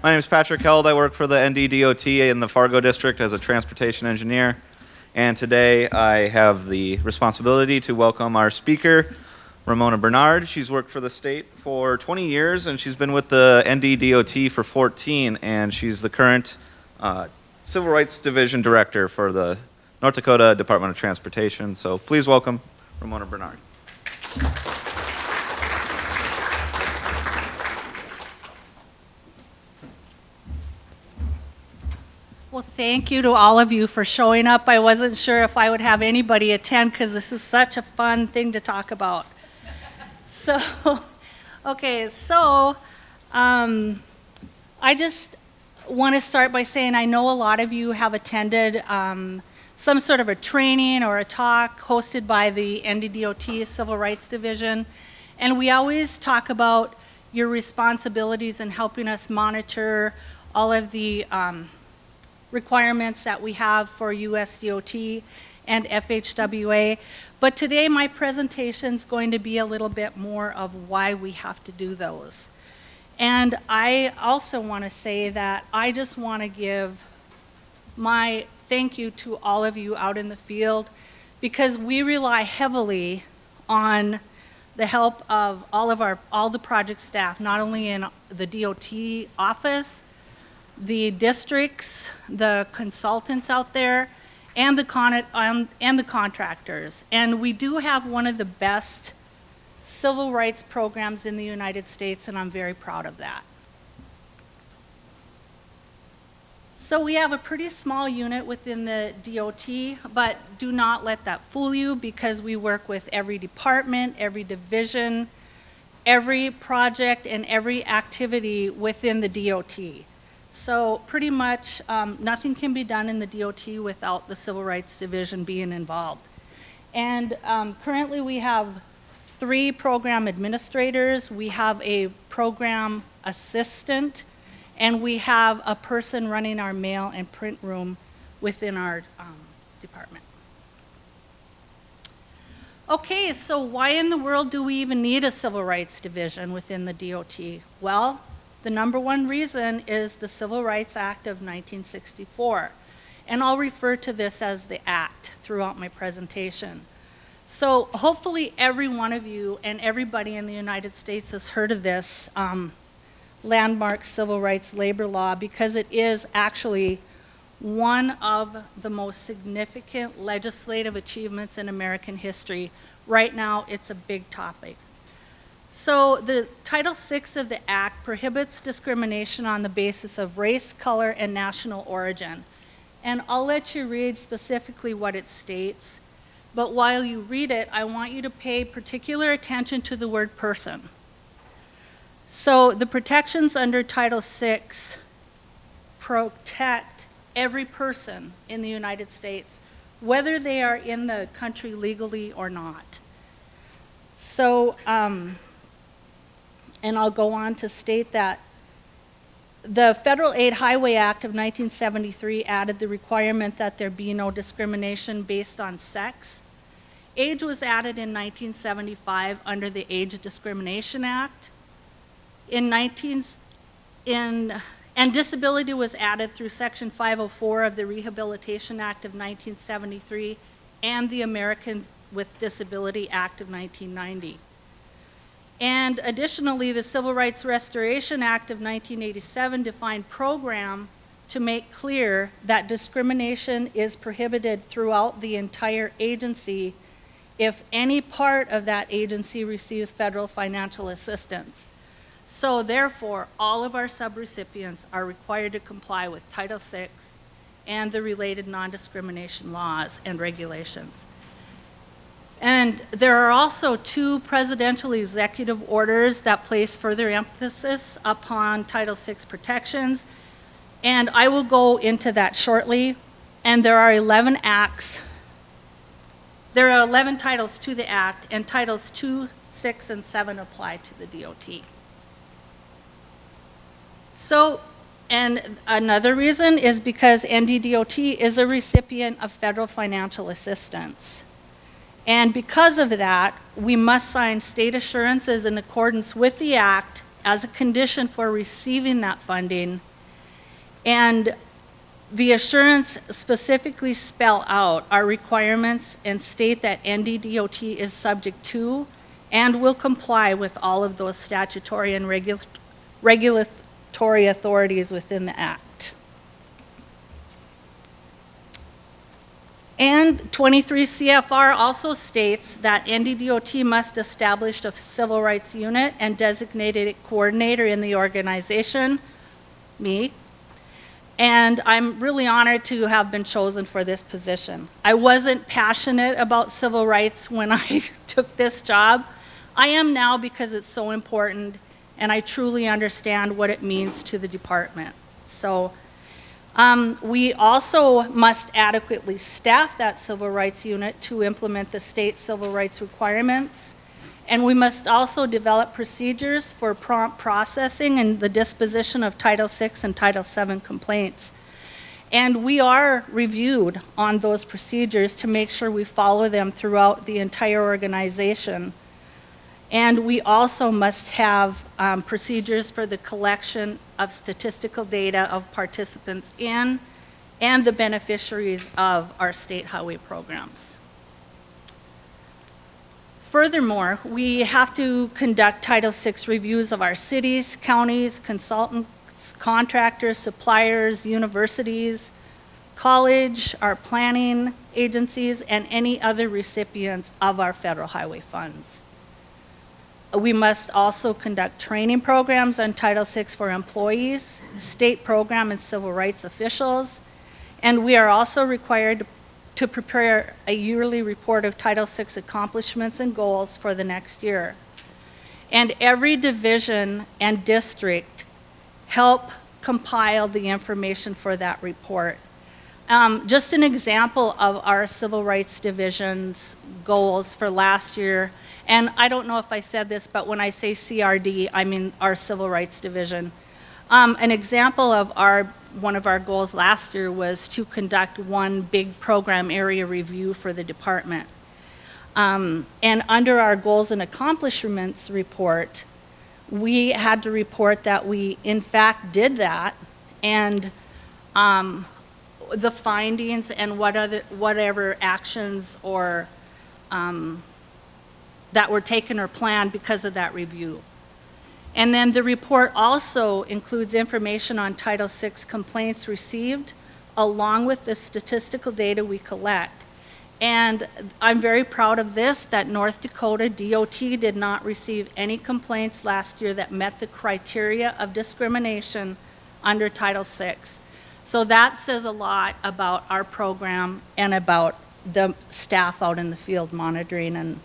My name is Patrick Held. I work for the NDDOT in the Fargo District as a transportation engineer. And today I have the responsibility to welcome our speaker, Ramona Bernard. She's worked for the state for 20 years, and she's been with the NDDOT for 14, and she's the current Civil Rights Division Director for the North Dakota Department of Transportation. So please welcome Ramona Bernard. Well, thank you to all of you for showing up. I wasn't sure if I would have anybody attend because this is such a fun thing to talk about. I just want to start by saying I know a lot of you have attended some sort of a training or a talk hosted by the NDDOT Civil Rights Division, and we always talk about your responsibilities in helping us monitor all of the requirements that we have for USDOT and FHWA. But today my presentation is going to be a little bit more of why we have to do those. And I also want to say that I just want to give my thank you to all of you out in the field, because we rely heavily on the help of all the project staff, not only in the DOT office, the districts, the consultants out there, and the contractors. And we do have one of the best civil rights programs in the United States, and I'm very proud of that. So we have a pretty small unit within the DOT, but do not let that fool you, because we work with every department, every division, every project, and every activity within the DOT. So pretty much nothing can be done in the DOT without the Civil Rights Division being involved. And currently we have 3 program administrators, we have a program assistant, and we have a person running our mail and print room within our department. Okay, so why in the world do we even need a Civil Rights Division within the DOT? Well, the number one reason is the Civil Rights Act of 1964. And I'll refer to this as the Act throughout my presentation. So hopefully every one of you and everybody in the United States has heard of this landmark civil rights labor law, because it is actually one of the most significant legislative achievements in American history. Right now, it's a big topic. So the Title VI of the Act prohibits discrimination on the basis of race, color, and national origin. And I'll let you read specifically what it states, but while you read it, I want you to pay particular attention to the word person. So the protections under Title VI protect every person in the United States, whether they are in the country legally or not. So, and I'll go on to state that the Federal Aid Highway Act of 1973 added the requirement that there be no discrimination based on sex. Age was added in 1975 under the Age Discrimination Act. And disability was added through Section 504 of the Rehabilitation Act of 1973 and the Americans with Disability Act of 1990. And additionally, the Civil Rights Restoration Act of 1987 defined program to make clear that discrimination is prohibited throughout the entire agency if any part of that agency receives federal financial assistance. So therefore, all of our subrecipients are required to comply with Title VI and the related non-discrimination laws and regulations. And there are also 2 presidential executive orders that place further emphasis upon Title VI protections, and I will go into that shortly. And there are 11 acts. There are 11 titles to the Act, and Titles 2, 6, and 7 apply to the DOT. So, and another reason is because NDDOT is a recipient of federal financial assistance. And because of that, we must sign state assurances in accordance with the Act as a condition for receiving that funding. And the assurance specifically spell out our requirements and state that NDDOT is subject to and will comply with all of those statutory and regulatory authorities within the Act. And 23 CFR also states that NDDOT must establish a civil rights unit and designated coordinator in the organization, me, and I'm really honored to have been chosen for this position. I wasn't passionate about civil rights when I took this job. I am now because it's so important and I truly understand what it means to the department. So we also must adequately staff that civil rights unit to implement the state civil rights requirements. And we must also develop procedures for prompt processing and the disposition of Title VI and Title VII complaints. And we are reviewed on those procedures to make sure we follow them throughout the entire organization. And we also must have procedures for the collection of statistical data of participants in and the beneficiaries of our state highway programs. Furthermore, we have to conduct Title VI reviews of our cities, counties, consultants, contractors, suppliers, universities, college, our planning agencies, and any other recipients of our federal highway funds. We must also conduct training programs on Title VI for employees, state program and civil rights officials, and we are also required to prepare a yearly report of Title VI accomplishments and goals for the next year. And every division and district help compile the information for that report. Just an example of our Civil Rights Division's goals for last year, and I don't know if I said this, but when I say CRD, I mean our Civil Rights Division. An example of one of our goals last year was to conduct one big program area review for the department. And under our goals and accomplishments report, we had to report that we in fact did that, and the findings and whatever actions or that were taken or planned because of that review. And then the report also includes information on Title VI complaints received, along with the statistical data we collect. And I'm very proud of this, that North Dakota DOT did not receive any complaints last year that met the criteria of discrimination under Title VI. So that says a lot about our program and about the staff out in the field monitoring and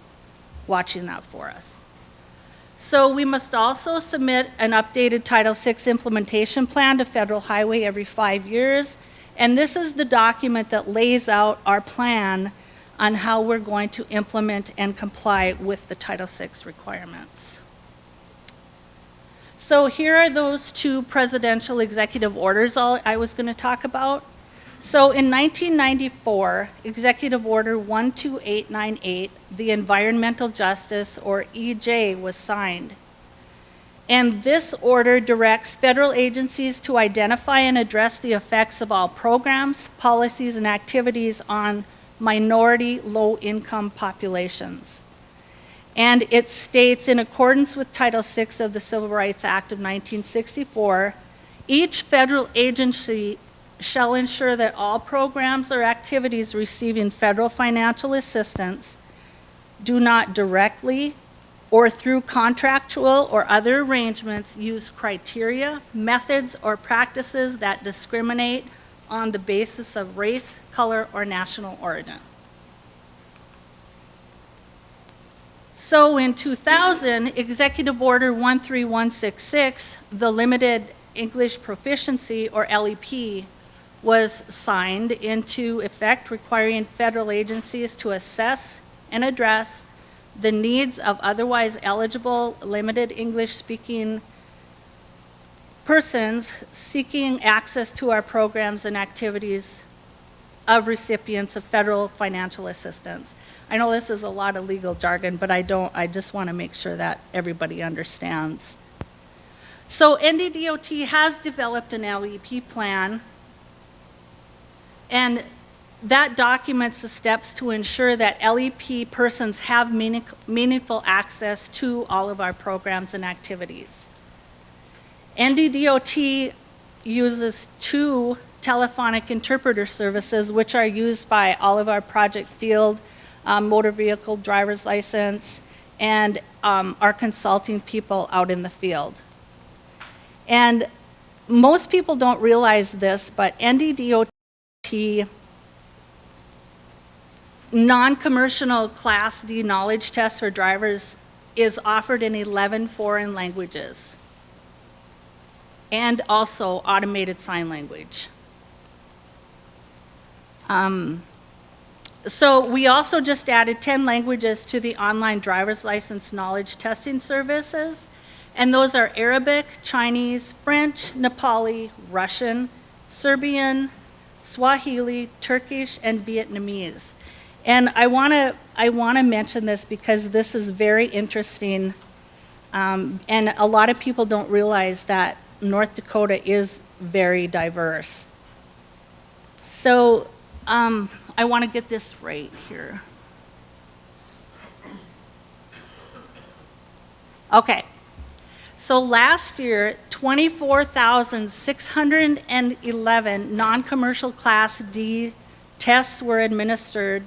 watching that for us. So we must also submit an updated Title VI implementation plan to Federal Highway every 5 years. And this is the document that lays out our plan on how we're going to implement and comply with the Title VI requirements. So here are those two presidential executive orders I was going to talk about. So in 1994, Executive Order 12898, the Environmental Justice, or EJ, was signed. And this order directs federal agencies to identify and address the effects of all programs, policies, and activities on minority low-income populations. And it states, in accordance with Title VI of the Civil Rights Act of 1964, each federal agency shall ensure that all programs or activities receiving federal financial assistance do not directly or through contractual or other arrangements use criteria, methods, or practices that discriminate on the basis of race, color, or national origin. So in 2000, Executive Order 13166, the Limited English Proficiency, or LEP, was signed into effect, requiring federal agencies to assess and address the needs of otherwise eligible limited English-speaking persons seeking access to our programs and activities of recipients of federal financial assistance. I know this is a lot of legal jargon, but I just want to make sure that everybody understands. So NDDOT has developed an LEP plan, and that documents the steps to ensure that LEP persons have meaningful access to all of our programs and activities. NDDOT uses 2 telephonic interpreter services, which are used by all of our project field, motor vehicle driver's license, and our consulting people out in the field. And most people don't realize this, but NDDOT non-commercial Class D knowledge test for drivers is offered in 11 foreign languages, and also automated sign language. So we also just added 10 languages to the online driver's license knowledge testing services, and those are Arabic, Chinese, French, Nepali, Russian, Serbian, Swahili, Turkish, and Vietnamese. And I want to mention this because this is very interesting, and a lot of people don't realize that North Dakota is very diverse. So I want to get this right here. Okay. So last year, 24,611 non-commercial Class D tests were administered,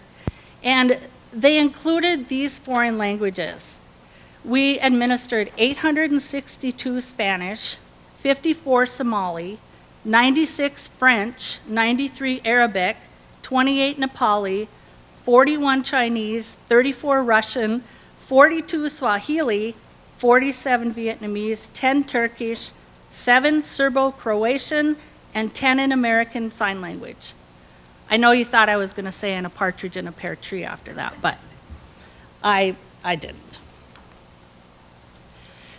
and they included these foreign languages. We administered 862 Spanish, 54 Somali, 96 French, 93 Arabic, 28 Nepali, 41 Chinese, 34 Russian, 42 Swahili, 47 Vietnamese, 10 Turkish, 7 Serbo-Croatian, and 10 in American Sign Language. I know you thought I was going to say "and a partridge in a pear tree" after that, but I didn't.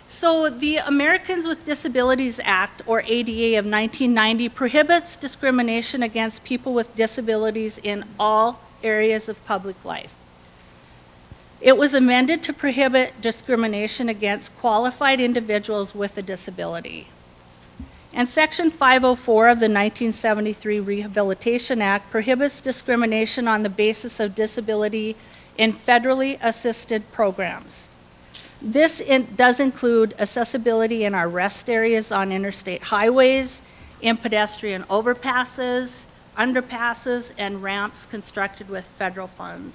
So the Americans with Disabilities Act, or ADA, of 1990 prohibits discrimination against people with disabilities in all areas of public life. It was amended to prohibit discrimination against qualified individuals with a disability. And Section 504 of the 1973 Rehabilitation Act prohibits discrimination on the basis of disability in federally assisted programs. This does include accessibility in our rest areas on interstate highways, in pedestrian overpasses, underpasses, and ramps constructed with federal funds.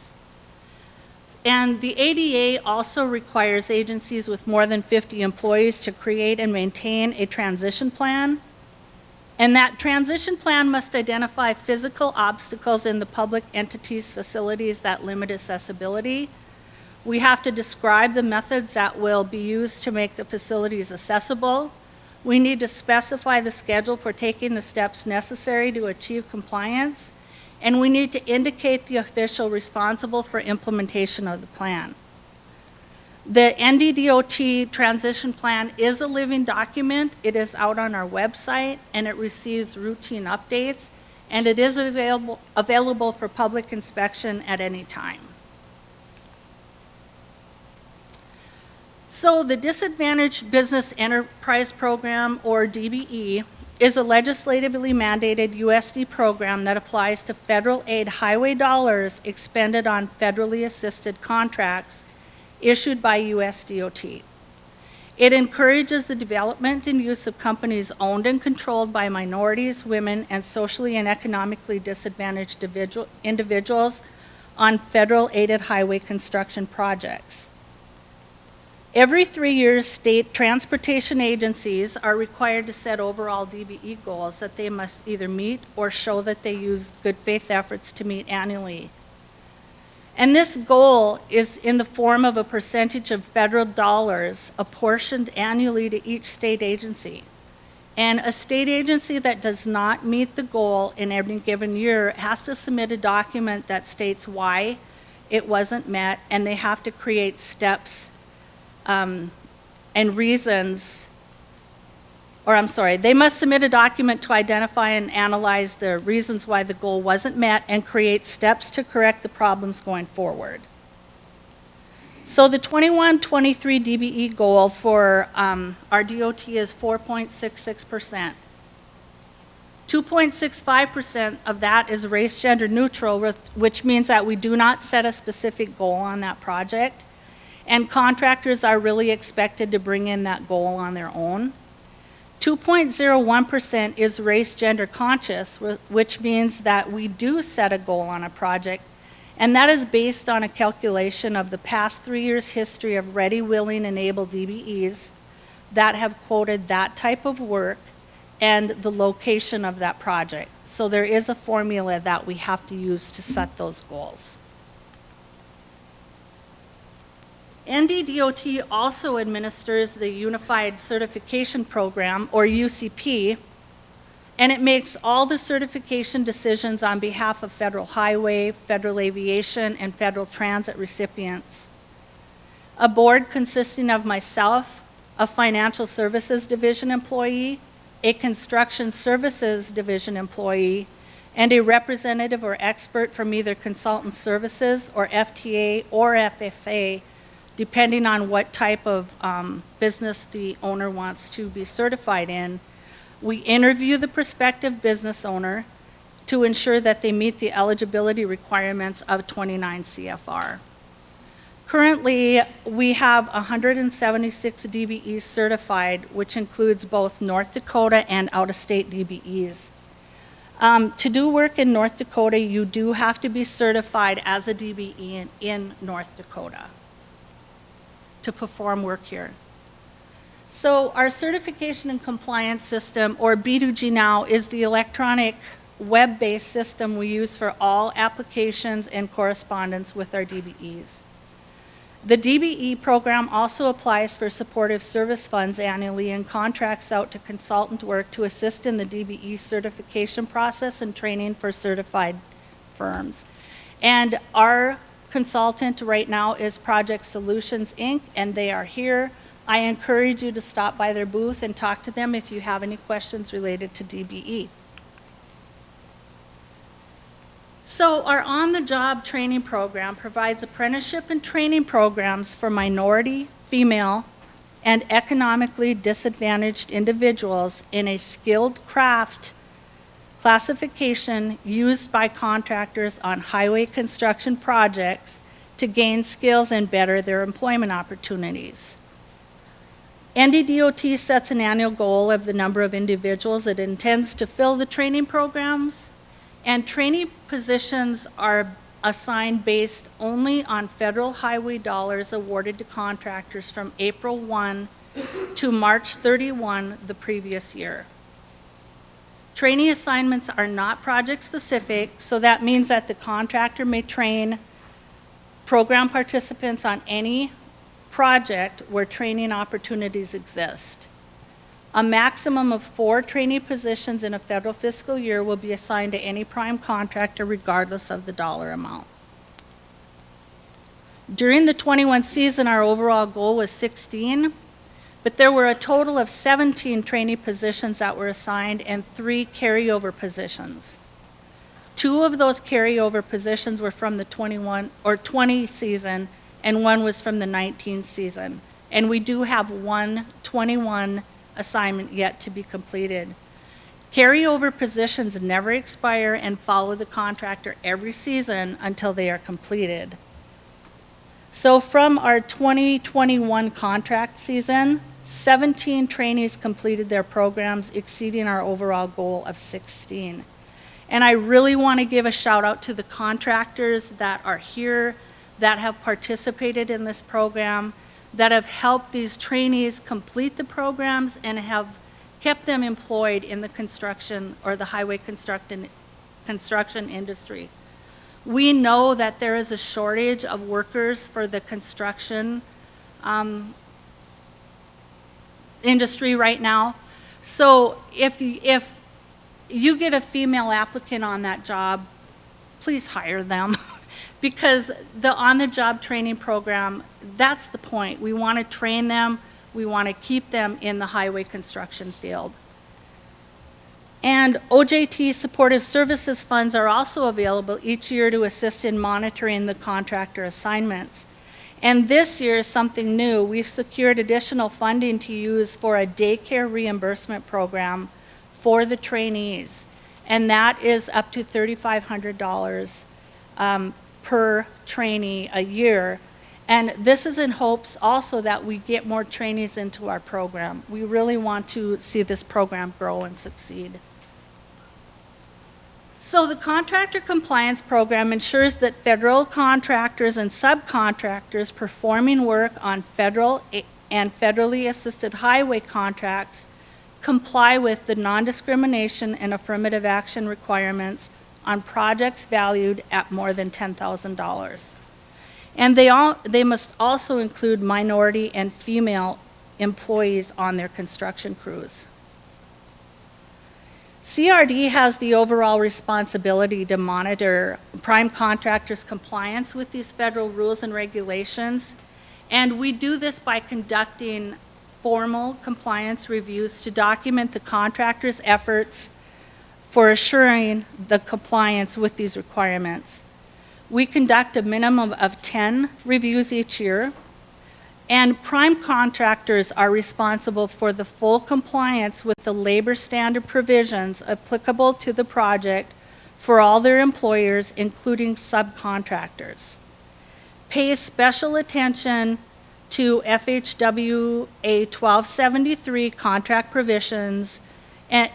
And the ADA also requires agencies with more than 50 employees to create and maintain a transition plan. And that transition plan must identify physical obstacles in the public entities' facilities that limit accessibility. We have to describe the methods that will be used to make the facilities accessible. We need to specify the schedule for taking the steps necessary to achieve compliance. And we need to indicate the official responsible for implementation of the plan. The NDDOT transition plan is a living document. It is out on our website, and it receives routine updates, and it is available for public inspection at any time. So the Disadvantaged Business Enterprise Program, or DBE, is a legislatively mandated USD program that applies to federal aid highway dollars expended on federally assisted contracts issued by USDOT. It encourages the development and use of companies owned and controlled by minorities, women, and socially and economically disadvantaged individuals on federal aided highway construction projects. Every 3 years, state transportation agencies are required to set overall DBE goals that they must either meet or show that they use good faith efforts to meet annually. And this goal is in the form of a percentage of federal dollars apportioned annually to each state agency. And a state agency that does not meet the goal in every given year has to submit a document that states why it wasn't met, and they have to create steps and reasons, they must submit a document to identify and analyze the reasons why the goal wasn't met and create steps to correct the problems going forward. So the 21-23 DBE goal for our DOT is 4.66%. 2.65% of that is race gender neutral, which means that we do not set a specific goal on that project, and contractors are really expected to bring in that goal on their own. 2.01% is race gender conscious, which means that we do set a goal on a project, and that is based on a calculation of the past 3 years' history of ready, willing, and able DBEs that have quoted that type of work and the location of that project. So there is a formula that we have to use to set those goals. NDDOT also administers the Unified Certification Program, or UCP, and it makes all the certification decisions on behalf of federal highway, federal aviation, and federal transit recipients. A board consisting of myself, a Financial Services Division employee, a Construction Services Division employee, and a representative or expert from either Consultant Services or FTA or FFA, depending on what type of business the owner wants to be certified in. We interview the prospective business owner to ensure that they meet the eligibility requirements of 29 CFR. Currently, we have 176 DBEs certified, which includes both North Dakota and out-of-state DBEs. To do work in North Dakota, you do have to be certified as a DBE in North Dakota to perform work here. So our certification and compliance system, or B2G now, is the electronic web-based system we use for all applications and correspondence with our DBEs. The DBE program also applies for supportive service funds annually and contracts out to consultant work to assist in the DBE certification process and training for certified firms. And our consultant right now is Project Solutions, Inc., and they are here. I encourage you to stop by their booth and talk to them if you have any questions related to DBE. So our on-the-job training program provides apprenticeship and training programs for minority, female, and economically disadvantaged individuals in a skilled craft classification used by contractors on highway construction projects to gain skills and better their employment opportunities. NDDOT sets an annual goal of the number of individuals it intends to fill the training programs, and training positions are assigned based only on federal highway dollars awarded to contractors from April 1 to March 31 the previous year. Training assignments are not project specific, so that means that the contractor may train program participants on any project where training opportunities exist. A maximum of 4 trainee positions in a federal fiscal year will be assigned to any prime contractor regardless of the dollar amount. During the 21 season, our overall goal was 16, but there were a total of 17 trainee positions that were assigned and 3 carryover positions. 2 of those carryover positions were from the 20 season, and 1 was from the 19 season. And we do have 1 21 assignment yet to be completed. Carryover positions never expire and follow the contractor every season until they are completed. So from our 2021 contract season, 17 trainees completed their programs, exceeding our overall goal of 16. And I really want to give a shout out to the contractors that are here, that have participated in this program, that have helped these trainees complete the programs and have kept them employed in the construction or the highway construction industry. We know that there is a shortage of workers for the construction industry right now. So if you get a female applicant on that job, please hire them. Because the on-the-job training program, that's the point. We want to train them. We want to keep them in the highway construction field. And OJT supportive services funds are also available each year to assist in monitoring the contractor assignments. And this year is something new. We've secured additional funding to use for a daycare reimbursement program for the trainees. And that is up to $3,500 per trainee a year. And this is in hopes also that we get more trainees into our program. We really want to see this program grow and succeed. So the Contractor Compliance Program ensures that federal contractors and subcontractors performing work on federal and federally assisted highway contracts comply with the non-discrimination and affirmative action requirements on projects valued at more than $10,000. And they must also include minority and female employees on their construction crews. CRD has the overall responsibility to monitor prime contractors' compliance with these federal rules and regulations, and we do this by conducting formal compliance reviews to document the contractor's efforts for assuring the compliance with these requirements. We conduct a minimum of 10 reviews each year, and prime contractors are responsible for the full compliance with the labor standard provisions applicable to the project for all their employers, including subcontractors. Pay special attention to FHWA 1273 contract provisions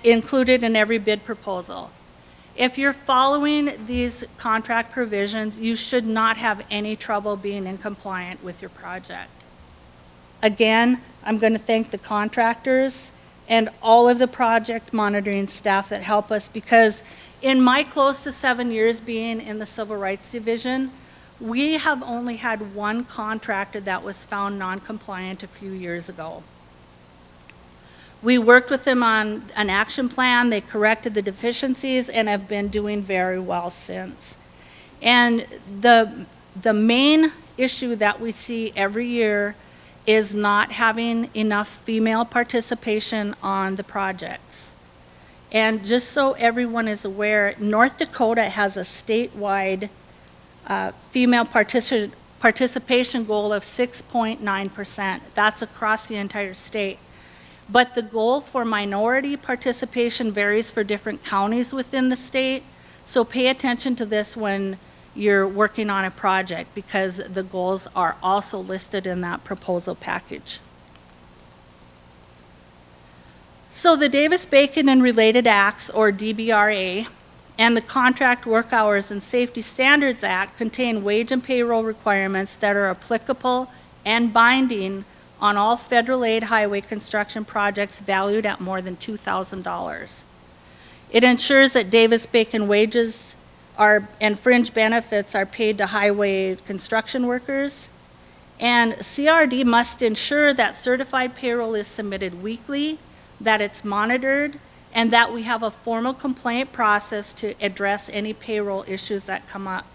included in every bid proposal. If you're following these contract provisions, you should not have any trouble being in compliance with your project. Again, I'm going to thank the contractors and all of the project monitoring staff that help us, because in my close to 7 years being in the Civil Rights Division, we have only had one contractor that was found non-compliant a few years ago. We worked with them on an action plan, they corrected the deficiencies, and have been doing very well since. And the main issue that we see every year is not having enough female participation on the projects. And just so everyone is aware, North Dakota has a statewide female participation goal of 6.9%. That's across the entire state. But the goal for minority participation varies for different counties within the state, so pay attention to this when you're working on a project, because the goals are also listed in that proposal package. So the Davis-Bacon and Related Acts, or DBRA, and the Contract Work Hours and Safety Standards Act contain wage and payroll requirements that are applicable and binding on all federal aid highway construction projects valued at more than $2,000. It ensures that Davis-Bacon wages and fringe benefits are paid to highway construction workers, and CRD must ensure that certified payroll is submitted weekly, that it's monitored, and that we have a formal complaint process to address any payroll issues that come up.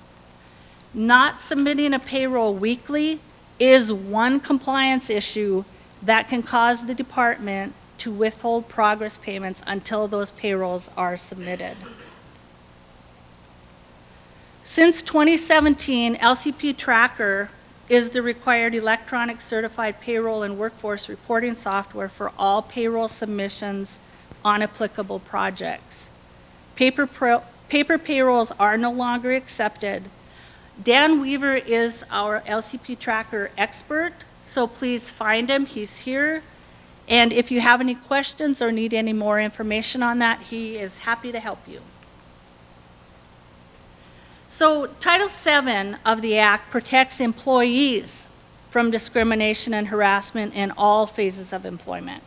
Not submitting a payroll weekly is one compliance issue that can cause the department to withhold progress payments until those payrolls are submitted. Since 2017, LCP Tracker is the required electronic certified payroll and workforce reporting software for all payroll submissions on applicable projects. Paper payrolls are no longer accepted. Dan Weaver is our LCP Tracker expert, so please find him, he's here. And if you have any questions or need any more information on that, he is happy to help you. So Title VII of the Act protects employees from discrimination and harassment in all phases of employment.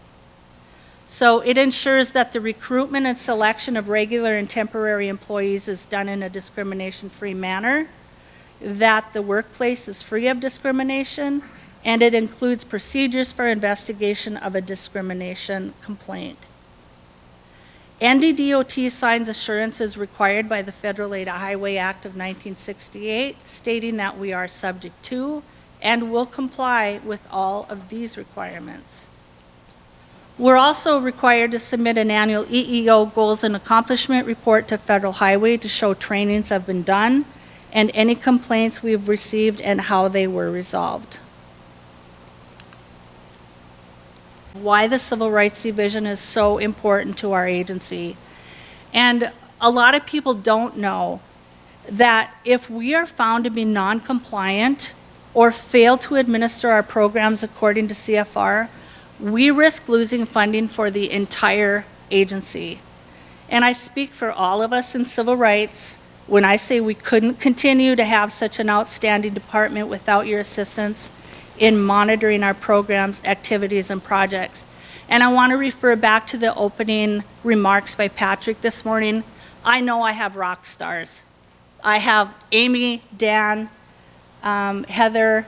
So it ensures that the recruitment and selection of regular and temporary employees is done in a discrimination-free manner, that the workplace is free of discrimination, and it includes procedures for investigation of a discrimination complaint. NDDOT signs assurances required by the Federal Aid Highway Act of 1968, stating that we are subject to and will comply with all of these requirements. We're also required to submit an annual EEO goals and accomplishment report to Federal Highway to show trainings have been done and any complaints we've received and how they were resolved. Why the Civil Rights Division is so important to our agency. And a lot of people don't know that if we are found to be non-compliant or fail to administer our programs according to CFR, we risk losing funding for the entire agency. And I speak for all of us in civil rights when I say we couldn't continue to have such an outstanding department without your assistance in monitoring our programs, activities, and projects. And I want to refer back to the opening remarks by Patrick this morning. I know I have rock stars. I have Amy, Dan, Heather,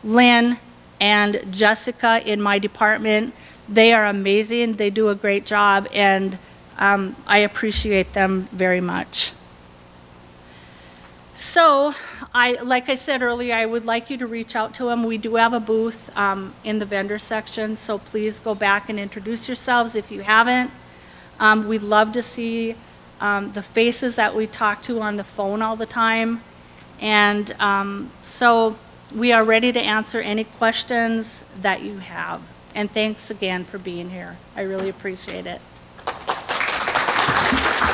Lynn, and Jessica in my department. They are amazing. They do a great job, and I appreciate them very much. So, like I said earlier, I would like you to reach out to them. We do have a booth in the vendor section, so please go back and introduce yourselves if you haven't. We'd love to see the faces that we talk to on the phone all the time. And so we are ready to answer any questions that you have. And thanks again for being here. I really appreciate it.